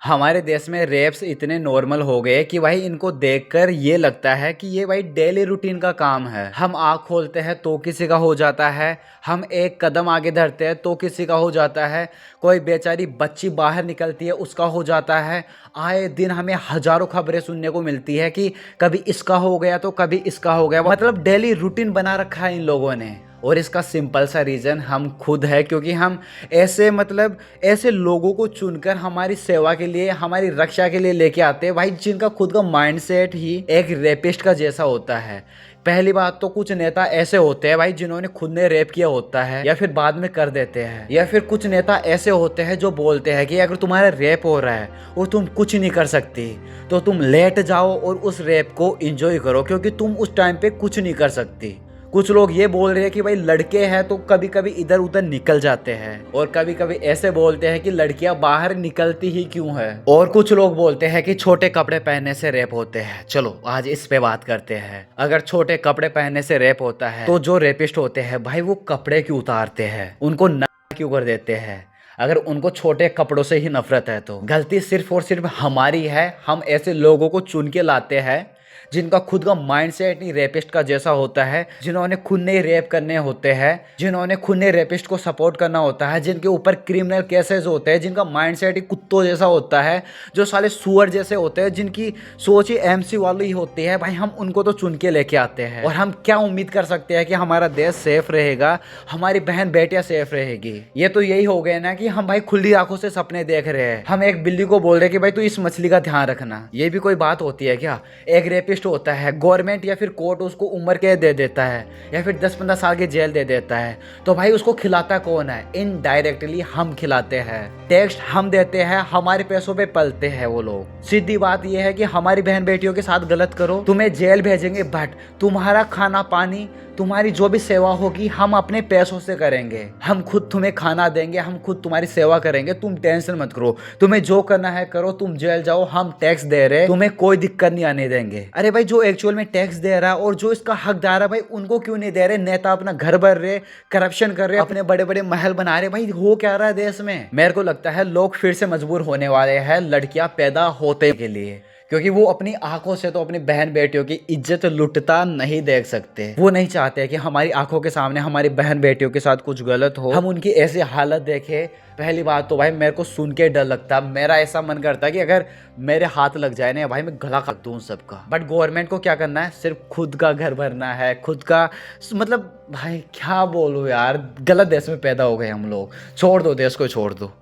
हमारे देश में रेप्स इतने नॉर्मल हो गए कि भाई इनको देखकर ये लगता है कि ये भाई डेली रूटीन का काम है। हम आँख खोलते हैं तो किसी का हो जाता है, हम एक कदम आगे धरते हैं तो किसी का हो जाता है, कोई बेचारी बच्ची बाहर निकलती है उसका हो जाता है। आए दिन हमें हजारों खबरें सुनने को मिलती है कि कभी इसका हो गया तो कभी इसका हो गया, मतलब डेली रूटीन बना रखा है इन लोगों ने। और इसका सिंपल सा रीज़न हम खुद है, क्योंकि हम ऐसे मतलब ऐसे लोगों को चुनकर हमारी सेवा के लिए, हमारी रक्षा के लिए लेके आते हैं भाई, जिनका खुद का माइंडसेट ही एक रेपिस्ट का जैसा होता है। पहली बात तो कुछ नेता ऐसे होते हैं भाई जिन्होंने खुद ने रेप किया होता है या फिर बाद में कर देते हैं, या फिर कुछ नेता ऐसे होते हैं जो बोलते हैं कि अगर तुम्हारा रेप हो रहा है और तुम कुछ नहीं कर सकती तो तुम लेट जाओ और उस रेप को एंजॉय करो, क्योंकि तुम उस टाइम पे कुछ नहीं कर सकती। कुछ लोग ये बोल रहे हैं कि भाई लड़के हैं तो कभी कभी इधर उधर निकल जाते हैं, और कभी कभी ऐसे बोलते हैं कि लड़कियां बाहर निकलती ही क्यों है। और कुछ लोग बोलते हैं कि छोटे कपड़े पहनने से रेप होते हैं। चलो आज इस पे बात करते हैं। अगर छोटे कपड़े पहनने से रेप होता है तो जो रेपिस्ट होते हैं भाई वो कपड़े क्यों उतारते हैं, उनको नंगा क्यों कर देते हैं? अगर उनको छोटे कपड़ों से ही नफरत है तो गलती सिर्फ और सिर्फ हमारी है। हम ऐसे लोगों को चुन के लाते हैं जिनका खुद का माइंडसेट ही रेपिस्ट का जैसा होता है, जिन्होंने खुद ने रेप करने होते हैं, जिन्होंने खुद ने रेपिस्ट को सपोर्ट करना होता है, जिनके ऊपर क्रिमिनल केसेस होते हैं, जिनका माइंडसेट ही कुत्तों जैसा होता है, जो साले सुअर जैसे होते हैं, जिनकी सोच ही एमसी वाली ही होती है। भाई हम उनको तो चुन के लेके आते हैं, और हम क्या उम्मीद कर सकते हैं कि हमारा देश सेफ रहेगा, हमारी बहन बेटियां सेफ रहेगी? ये तो यही हो गया ना कि हम भाई खुली आंखों से सपने देख रहे हैं। हम एक बिल्ली को बोल रहे हैं कि भाई तू इस मछली का ध्यान रखना। ये भी कोई बात होती है क्या? एक रेपिस्ट होता है, गवर्नमेंट या फिर कोर्ट उसको उम्र कैद दे देता है या फिर 10-15 साल की जेल दे देता है, तो भाई उसको खिलाता कौन है? इनडायरेक्टली हम खिलाते हैं, टैक्स हम देते हैं, हमारे पैसों पे पलते हैं वो लोग। सीधी बात यह है कि हमारी बहन बेटियों के साथ गलत करो तुम्हें जेल भेजेंगे, बट तुम्हारा खाना पानी, तुम्हारी जो भी सेवा होगी हम अपने पैसों से करेंगे। हम खुद तुम्हें खाना देंगे, हम खुद तुम्हारी सेवा करेंगे, तुम टेंशन मत करो, तुम्हें जो करना है करो, तुम जेल जाओ, हम टैक्स दे रहे, तुम्हें कोई दिक्कत नहीं आने देंगे। अरे भाई जो एक्चुअल में टैक्स दे रहा है और जो इसका हकदार है भाई उनको क्यों नहीं दे रहे? नेता अपना घर भर रहे, करप्शन कर रहे, अपने बड़े बड़े महल बना रहे। भाई हो क्या रहा है देश में? मेरे को लगता है लोग फिर से मजबूर होने वाले हैं लड़कियां पैदा होते के लिए, क्योंकि वो अपनी आंखों से तो अपनी बहन बेटियों की इज्जत लुटता नहीं देख सकते। वो नहीं चाहते कि हमारी आंखों के सामने हमारी बहन बेटियों के साथ कुछ गलत हो, हम उनकी ऐसी हालत देखें। पहली बात तो भाई मेरे को सुन के डर लगता, मेरा ऐसा मन करता कि अगर मेरे हाथ लग जाए ना भाई मैं गला काट दूं सबका। बट गवर्नमेंट को क्या करना है? सिर्फ खुद का घर भरना है, खुद का, मतलब भाई क्या बोलूं यार, गलत देश में पैदा हो गए हम लोग। छोड़ दो देश को, छोड़ दो।